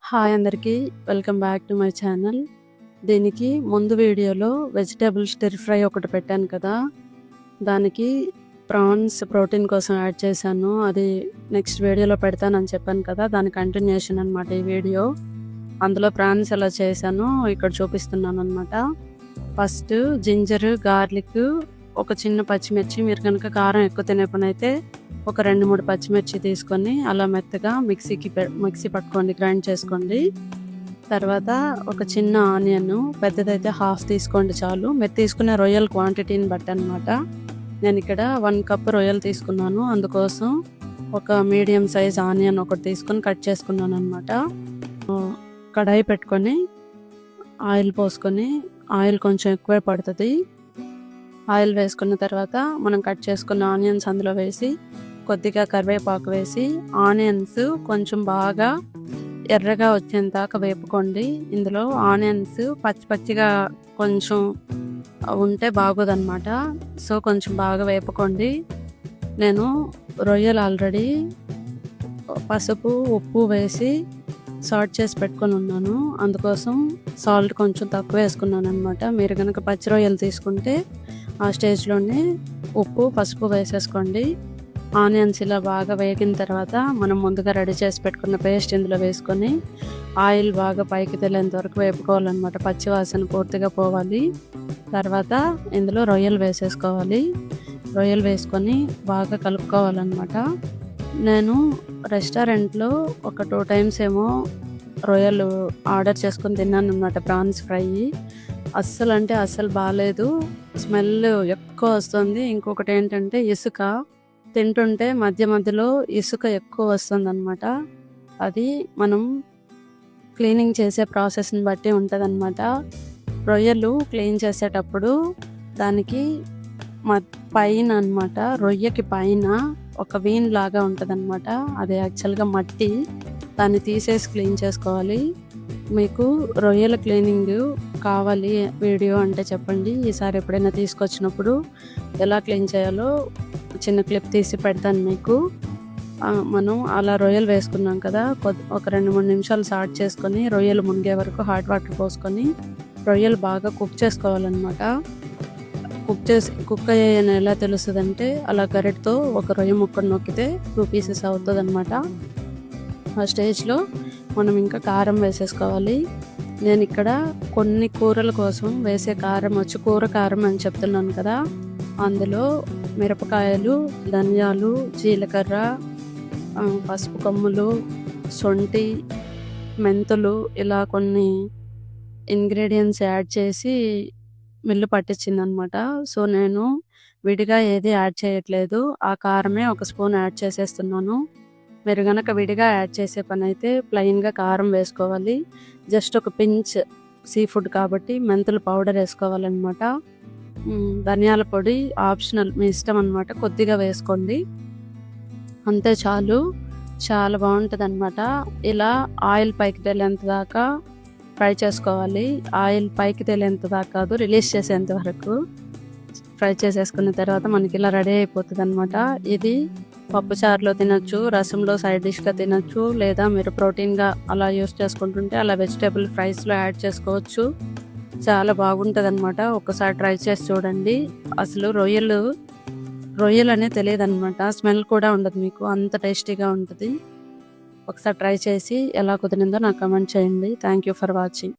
Hi అందరికీ. Welcome back to my channel. దీనికి ముందు వీడియోలో వెజిటబుల్ స్టిర్ ఫ్రై ఒకటి పెట్టాను కదా! దానికి ప్రాన్స్ ప్రోటీన్ కోసం యాడ్ చేశాను. అది నెక్స్ట్ వీడియోలో పెడతానని చెప్పాను కదా! దాని కంటిన్యూషన్ అనమాట ఈ వీడియో. అందులో ప్రాన్స్ ఎలా చేశానో ఇక్కడ చూపిస్తున్నాననమాట. ఫస్ట్ జింజర్, గార్లిక్, ఒక చిన్న పచ్చిమిర్చి, మీరు కనుక కారం ఎక్కువ తినే పనైతే ఒక 2, 3 పచ్చిమిర్చి తీసుకొని అలా మెత్తగా మిక్సీ పట్టుకోండి, గ్రైండ్ చేసుకోండి. తర్వాత ఒక చిన్న ఆనియన్, పెద్దదైతే హాఫ్ తీసుకోండి చాలు. మీరు తీసుకునే రొయ్యల క్వాంటిటీని బట్టి అనమాట. నేను ఇక్కడ 1 కప్ రొయ్యలు తీసుకున్నాను. అందుకోసం ఒక మీడియం సైజ్ ఆనియన్ ఒకటి తీసుకొని కట్ చేసుకున్నాను అనమాట. కడాయి పెట్టుకొని ఆయిల్ పోసుకొని, ఆయిల్ కొంచెం ఎక్కువే పడుతుంది. ఆయిల్ వేసుకున్న తర్వాత మనం కట్ చేసుకున్న ఆనియన్స్ అందులో వేసి, కొద్దిగా కరివేపాకు వేసి, ఆనియన్స్ కొంచెం బాగా ఎర్రగా వచ్చేందాకా వేపుకోండి. ఇందులో ఆనియన్స్ పచ్చిగా కొంచెం ఉంటే బాగోదన్నమాట. సో కొంచెం బాగా వేపుకోండి. నేను రొయ్యలు ఆల్రెడీ పసుపు, ఉప్పు వేసి సాల్ట్ చేసి పెట్టుకొని ఉన్నాను. అందుకోసం సాల్ట్ కొంచెం తక్కువ వేసుకున్నాను అనమాట. మీరు కనుక పచ్చి రొయ్యలు తీసుకుంటే ఆ స్టేజ్లోనే ఉప్పు, పసుపు వేసేసుకోండి. ఆనియన్స్ ఇలా బాగా వేగిన తర్వాత మనం ముందుగా రెడీ చేసి పెట్టుకున్న పేస్ట్ ఇందులో వేసుకొని ఆయిల్ బాగా పైకి తేలేంత వరకు వేపుకోవాలన్నమాట. పచ్చి వాసన పూర్తిగా పోవాలి. తర్వాత ఇందులో రొయ్యలు వేసేసుకోవాలి. రొయ్యలు వేసుకొని బాగా కలుపుకోవాలన్నమాట. నేను రెస్టారెంట్లో ఒక 2 టైమ్స్ ఏమో రొయ్యలు ఆర్డర్ చేసుకొని తిన్నాను అన్నమాట, ప్రాన్స్ ఫ్రై. అస్సలు బాగాలేదు. స్మెల్ ఎక్కువ వస్తుంది. ఇంకొకటి ఏంటంటే ఇసుక, తింటుంటే మధ్యలో ఇసుక ఎక్కువ వస్తుంది అనమాట. అది మనం క్లీనింగ్ చేసే ప్రాసెస్ని బట్టి ఉంటుంది అనమాట. రొయ్యలు క్లీన్ చేసేటప్పుడు దానికి పైన అనమాట, రొయ్యకి పైన ఒక వీన్ లాగా ఉంటుంది అనమాట. అది యాక్చువల్గా మట్టి. దాన్ని తీసేసి క్లీన్ చేసుకోవాలి. మీకు రొయ్యల క్లీనింగ్ కావాలి వీడియో అంటే చెప్పండి. ఈసారి ఎప్పుడైనా తీసుకొచ్చినప్పుడు ఎలా క్లీన్ చేయాలో చిన్న క్లిప్ తీసి పెడతాను మీకు. మనం అలా రొయ్యలు వేసుకున్నాం కదా, ఒక 2-3 నిమిషాలు సాల్ట్ చేసుకొని రొయ్యలు మునిగే వరకు హాట్ వాటర్ పోసుకొని రొయ్యలు బాగా కుక్ చేసుకోవాలన్నమాట. కుక్ అయ్యాయని ఎలా తెలుస్తుంది అంటే, అలా గరిటతో ఒక రొయ్య ముక్కను నొక్కితే 2 పీసెస్ అవుతుంది అనమాట. ఆ స్టేజ్లో మనం ఇంకా కారం వేసేసుకోవాలి. నేను ఇక్కడ కొన్ని కూరల కోసం వేసే కారం వచ్చి కూర కారం అని చెప్తున్నాను కదా. అందులో మిరపకాయలు, ధనియాలు, జీలకర్ర, పసుపు కొమ్ములు, శొంఠి, మెంతులు, ఇలా కొన్ని ఇంగ్రీడియంట్స్ యాడ్ చేసి మిల్లు పట్టించిందనమాట. సో నేను విడిగా ఏది యాడ్ చేయట్లేదు. ఆ కారమే ఒక స్పూన్ యాడ్ చేసేస్తున్నాను. మీరు కనుక విడిగా యాడ్ చేసే పని అయితే ప్లెయిన్గా కారం వేసుకోవాలి. జస్ట్ ఒక పించ్, సీ ఫుడ్ కాబట్టి మెంతులు పౌడర్ వేసుకోవాలన్నమాట. ధనియాల పొడి ఆప్షనల్, మీ ఇష్టం అనమాట, కొద్దిగా వేసుకోండి, అంతే చాలు. చాలా బాగుంటుంది అనమాట. ఇలా ఆయిల్ పైకి తేలేంత దాకా ఫ్రై చేసుకోవాలి. ఆయిల్ పైకి తేలేంత దాకా కాదు, రిలీజ్ చేసేంత వరకు ఫ్రై చేసేసుకున్న తర్వాత మనకి ఇలా రెడీ అయిపోతుంది అనమాట. ఇది పప్పు చారులో తినచ్చు, రసంలో సైడ్ డిష్గా తినచ్చు, లేదా మీరు ప్రోటీన్గా అలా యూస్ చేసుకుంటుంటే అలా వెజిటేబుల్ ఫ్రైస్లో యాడ్ చేసుకోవచ్చు. చాలా బాగుంటుంది అనమాట. ఒకసారి ట్రై చేసి చూడండి. అసలు రొయ్యలు అనే తెలియదు అనమాట. స్మెల్ కూడా ఉండదు మీకు, అంత టేస్టీగా ఉంటుంది. ఒకసారి ట్రై చేసి ఎలా కుదిరిందో నాకు కమెంట్ చేయండి. Thank you for watching.